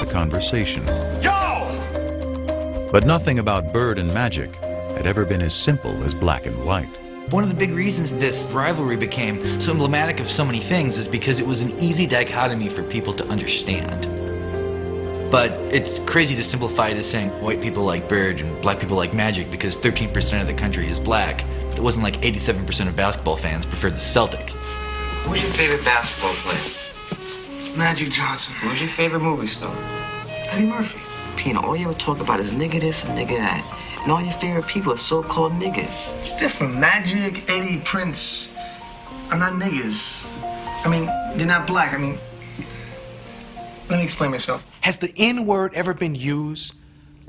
the conversation. Yo! But nothing about Bird and Magic had ever been as simple as black and white. One of the big reasons this rivalry became so emblematic of so many things is because it was an easy dichotomy for people to understand. But it's crazy to simplify it as saying white people like Bird and black people like Magic because 13% of the country is black. But it wasn't like 87% of basketball fans preferred the Celtics. Who's your favorite basketball player? Magic Johnson. Who's your favorite movie star? Eddie Murphy. Pina, all you ever talk about is nigga this and nigga that. And all your favorite people are so-called niggas. It's different. Magic, Eddie, Prince are not niggas. I mean, they're not black. I mean, let me explain myself. Has the N-word ever been used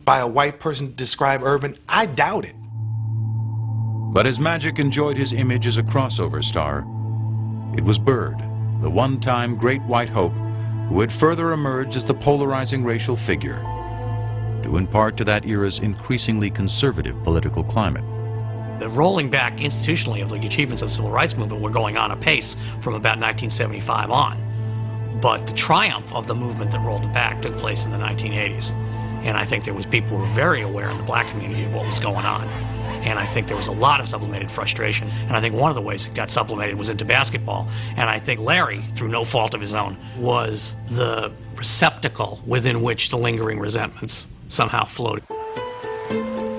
by a white person to describe Irvin? I doubt it. But as Magic enjoyed his image as a crossover star, it was Bird, the one-time great white hope, who had further emerged as the polarizing racial figure, due in part to that era's increasingly conservative political climate. The rolling back institutionally of the achievements of the civil rights movement were going on apace from about 1975 on. But the triumph of the movement that rolled it back took place in the 1980s. And I think there was people who were very aware in the black community of what was going on. And I think there was a lot of sublimated frustration. And I think one of the ways it got sublimated was into basketball. And I think Larry, through no fault of his own, was the receptacle within which the lingering resentments somehow floated.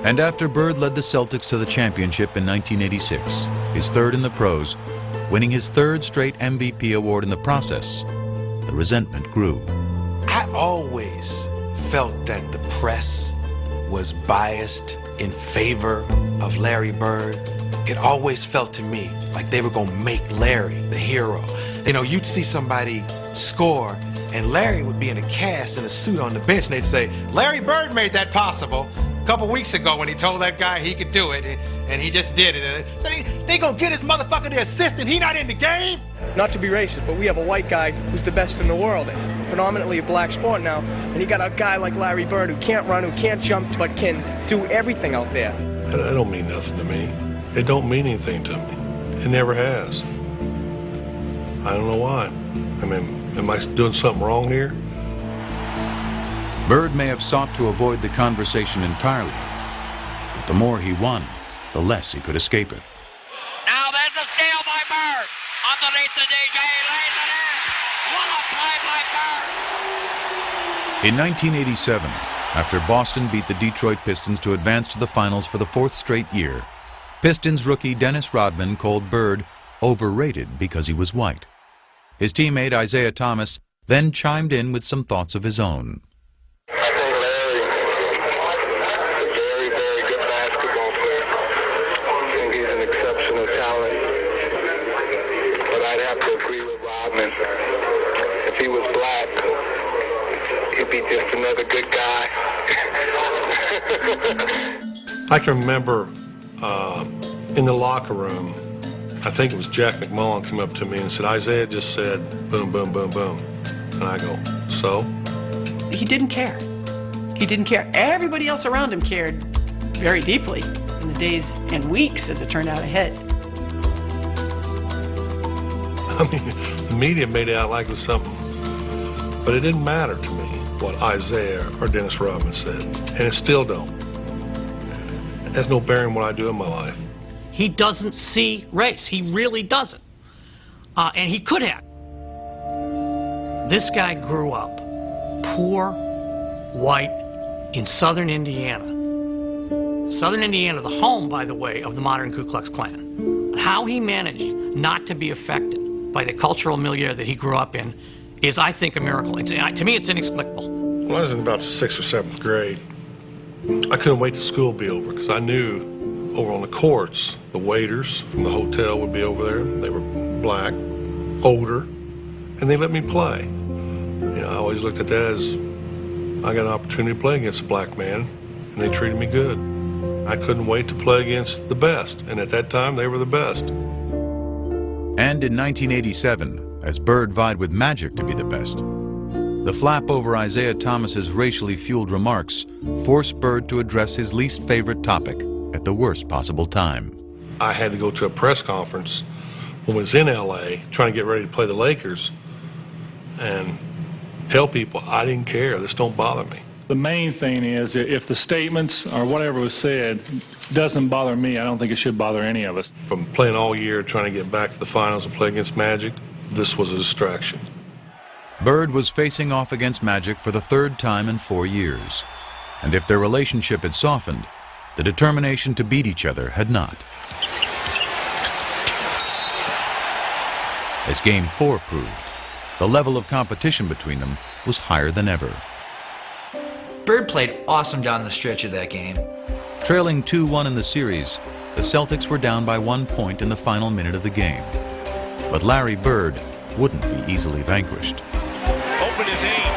And after Bird led the Celtics to the championship in 1986, his third in the pros, winning his third straight MVP award in the process, the resentment grew. I always felt that the press was biased in favor of Larry Bird. It always felt to me like they were going to make Larry the hero. You know, you'd see somebody score, and Larry would be in a cast in a suit on the bench, and they'd say, Larry Bird made that possible a couple weeks ago when he told that guy he could do it, and he just did it. And they gonna get his motherfucker the assist, and he not in the game? Not to be racist, but we have a white guy who's the best in the world. It's predominantly a black sport now, and you got a guy like Larry Bird who can't run, who can't jump, but can do everything out there. That don't mean nothing to me. It don't mean anything to me. It never has. I don't know why. I mean, am I doing something wrong here? Bird may have sought to avoid the conversation entirely, but the more he won, the less he could escape it. Now there's a steal by Bird. Underneath the DJ, lays it in. What a play by Bird. In 1987, after Boston beat the Detroit Pistons to advance to the finals for the fourth straight year, Pistons rookie Dennis Rodman called Bird overrated because he was white. His teammate Isaiah Thomas then chimed in with some thoughts of his own. I think Larry is a very, very good basketball player. I think he's an exceptional talent. But I'd have to agree with Rodman. If he was black, he'd be just another good guy. I can remember in the locker room, I think it was Jack McMullen came up to me and said, Isaiah just said, boom, boom, boom, boom. And I go, so? He didn't care. He didn't care. Everybody else around him cared very deeply in the days and weeks as it turned out ahead. I mean, the media made it out like it was something, but it didn't matter to me what Isaiah or Dennis Rodman said, and it still don't. It has no bearing on what I do in my life. He doesn't see race. He really doesn't. And he could have. This guy grew up poor, white, in southern Indiana. Southern Indiana, the home, by the way, of the modern Ku Klux Klan. How he managed not to be affected by the cultural milieu that he grew up in is, I think, a miracle. To me, it's inexplicable. When I was in about the 6th or 7th grade, I couldn't wait till school to be over because I knew over on the courts, the waiters from the hotel would be over there. They were black, older, and they let me play. You know, I always looked at that as I got an opportunity to play against a black man, and they treated me good. I couldn't wait to play against the best, and at that time, they were the best. And in 1987, as Bird vied with Magic to be the best, the flap over Isaiah Thomas's racially fueled remarks forced Bird to address his least favorite topic at the worst possible time. I had to go to a press conference when I was in LA trying to get ready to play the Lakers, and tell people I didn't care. This don't bother me. The main thing is if the statements or whatever was said doesn't bother me, I don't think it should bother any of us. From playing all year, trying to get back to the finals and play against Magic, this was a distraction. Bird was facing off against Magic for the third time in 4 years. And if their relationship had softened, the determination to beat each other had not. As Game 4 proved, the level of competition between them was higher than ever. Bird played awesome down the stretch of that game. Trailing 2-1 in the series, the Celtics were down by 1 point in the final minute of the game. But Larry Bird wouldn't be easily vanquished. Open his aim.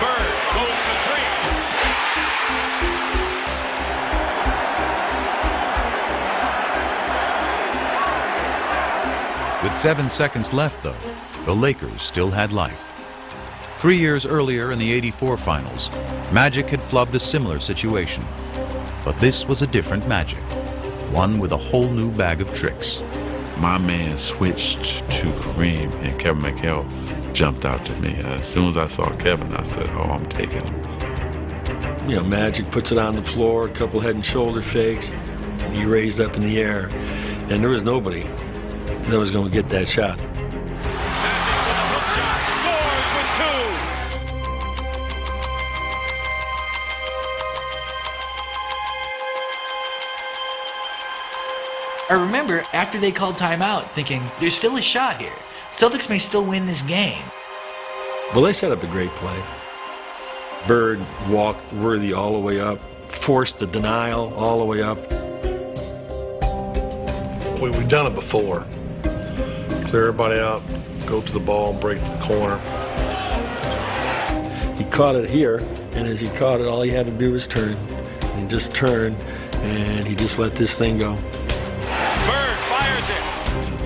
Bird goes for three. With 7 seconds left, though, the Lakers still had life. 3 years earlier in the '84 finals, Magic had flubbed a similar situation. But this was a different Magic, one with a whole new bag of tricks. My man switched to Kareem, and Kevin McHale jumped out to me. As soon as I saw Kevin, I said, oh, I'm taking him. You know, Magic puts it on the floor, a couple head and shoulder fakes, and he raised up in the air. And there was nobody that was going to get that shot. I remember after they called timeout thinking, there's still a shot here. Celtics may still win this game. Well, they set up a great play. Bird walked Worthy all the way up, forced the denial all the way up. We've done it before. Clear everybody out, go to the ball, break to the corner. He caught it here, and as he caught it, all he had to do was turn. And he just turned, and he just let this thing go.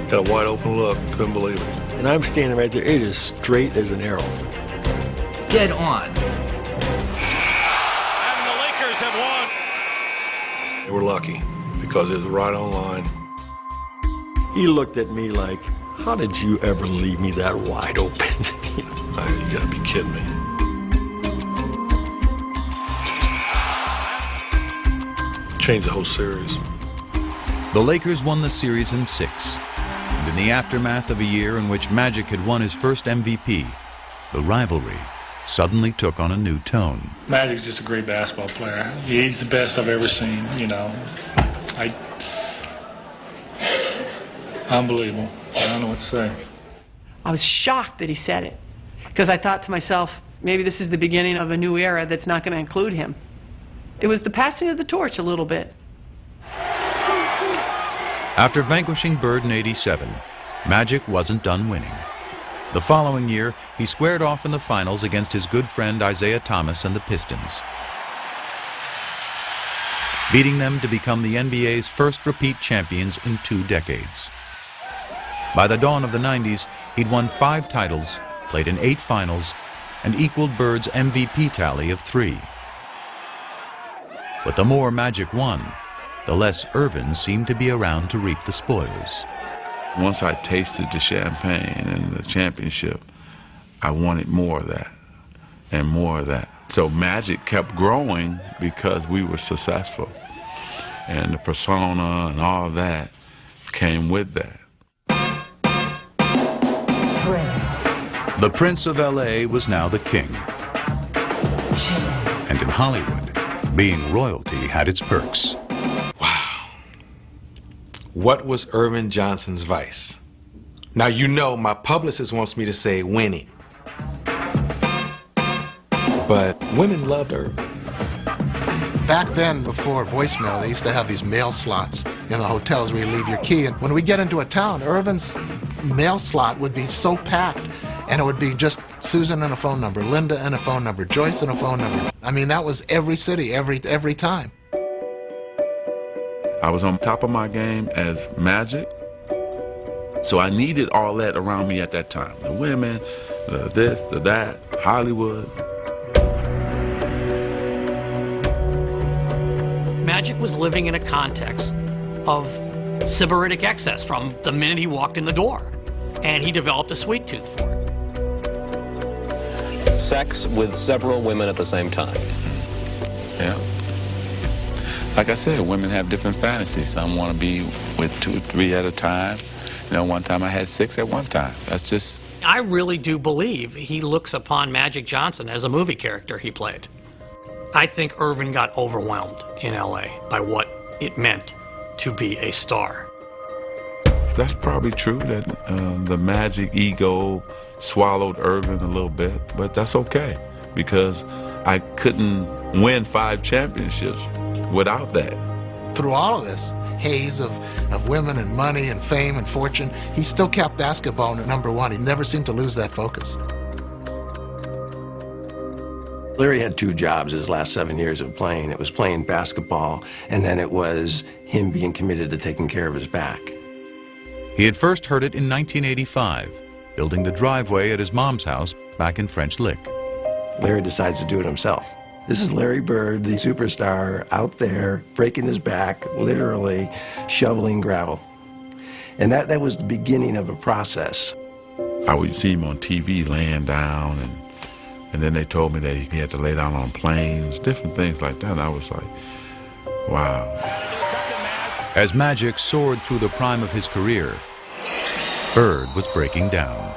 Got a wide open look, couldn't believe it. And I'm standing right there, it is straight as an arrow. Dead on. And the Lakers have won. They were lucky because it was right on line. He looked at me like, how did you ever leave me that wide open? You gotta be kidding me. Changed the whole series. The Lakers won the series in 6. And in the aftermath of a year in which Magic had won his first MVP, the rivalry suddenly took on a new tone. Magic's just a great basketball player. He's the best I've ever seen, you know. Unbelievable. I don't know what to say. I was shocked that he said it, because I thought to myself, maybe this is the beginning of a new era that's not going to include him. It was the passing of the torch a little bit. After vanquishing Bird in '87, Magic wasn't done winning. The following year, he squared off in the finals against his good friend Isaiah Thomas and the Pistons, beating them to become the NBA's first repeat champions in 2 decades. By the dawn of the '90s, he'd won 5 titles, played in 8 finals, and equaled Bird's MVP tally of 3. But the more Magic won, the less Irvin seemed to be around to reap the spoils. Once I tasted the champagne and the championship, I wanted more of that and more of that. So Magic kept growing because we were successful. And the persona and all of that came with that. The Prince of L.A. was now the king. And in Hollywood, being royalty had its perks. What was Irvin Johnson's vice? Now, you know, my publicist wants me to say winning. But women loved Irvin. Back then, before voicemail, they used to have these mail slots in the hotels where you leave your key. And when we get into a town, Irvin's mail slot would be so packed, and it would be just Susan and a phone number, Linda and a phone number, Joyce and a phone number. I mean, that was every city, every time. I was on top of my game as Magic, so I needed all that around me at that time. The women, the this, the that, Hollywood. Magic was living in a context of sybaritic excess from the minute he walked in the door, and he developed a sweet tooth for it. sex with several women at the same time. Yeah. Like I said, women have different fantasies. Some want to be with 2 or 3 at a time. You know, one time I had 6 at one time. That's just... I really do believe he looks upon Magic Johnson as a movie character he played. I think Irvin got overwhelmed in L.A. by what it meant to be a star. That's probably true, that the Magic ego swallowed Irvin a little bit, but that's okay, because I couldn't win 5 championships without that. Through all of this haze of women and money and fame and fortune, he still kept basketball at #1. He never seemed to lose that focus. Larry had 2 jobs his last 7 years of playing. It was playing basketball, and then it was him being committed to taking care of his back. He had first heard it in 1985, building the driveway at his mom's house back in French Lick. Larry decides to do it himself. This is Larry Bird, the superstar, out there breaking his back, literally shoveling gravel. And that was the beginning of a process. I would see him on TV laying down, and then they told me that he had to lay down on planes, different things like that. And I was like, wow. As Magic soared through the prime of his career, Bird was breaking down.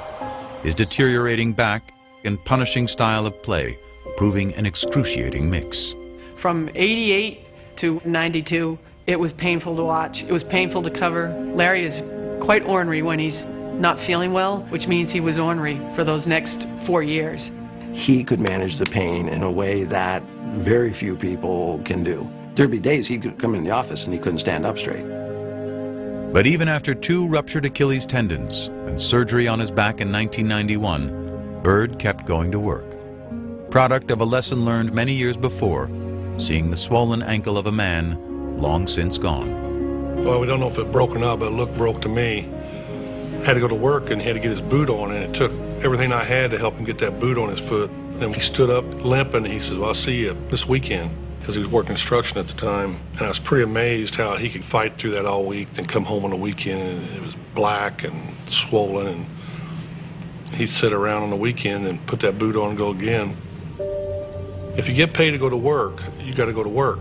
His deteriorating back and punishing style of play proving an excruciating mix. From 88 to 92, it was painful to watch. It was painful to cover. Larry is quite ornery when he's not feeling well, which means he was ornery for those next 4 years. He could manage the pain in a way that very few people can do. There'd be days he could come in the office and he couldn't stand up straight. But even after 2 ruptured Achilles tendons and surgery on his back in 1991, Bird kept going to work. Product of a lesson learned many years before, seeing the swollen ankle of a man long since gone. Well, we don't know if it broke or not, but it looked broke to me. Had to go to work and he had to get his boot on, and it took everything I had to help him get that boot on his foot. And he stood up limping, and he says, well, I'll see you this weekend, because he was working construction at the time. And I was pretty amazed how he could fight through that all week, then come home on the weekend, and it was black and swollen, and he'd sit around on the weekend and put that boot on and go again. If you get paid to go to work, you got to go to work.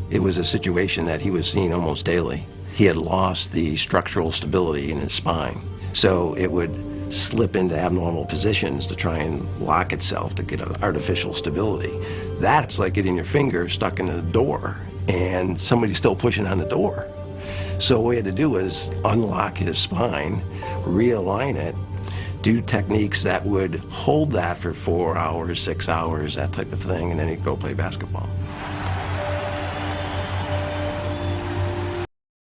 It was a situation that he was seeing almost daily. He had lost the structural stability in his spine, so it would slip into abnormal positions to try and lock itself to get an artificial stability. That's like getting your finger stuck in a door and somebody's still pushing on the door. So what we had to do was unlock his spine, realign it, do techniques that would hold that for 4 hours, 6 hours, that type of thing, and then he'd go play basketball.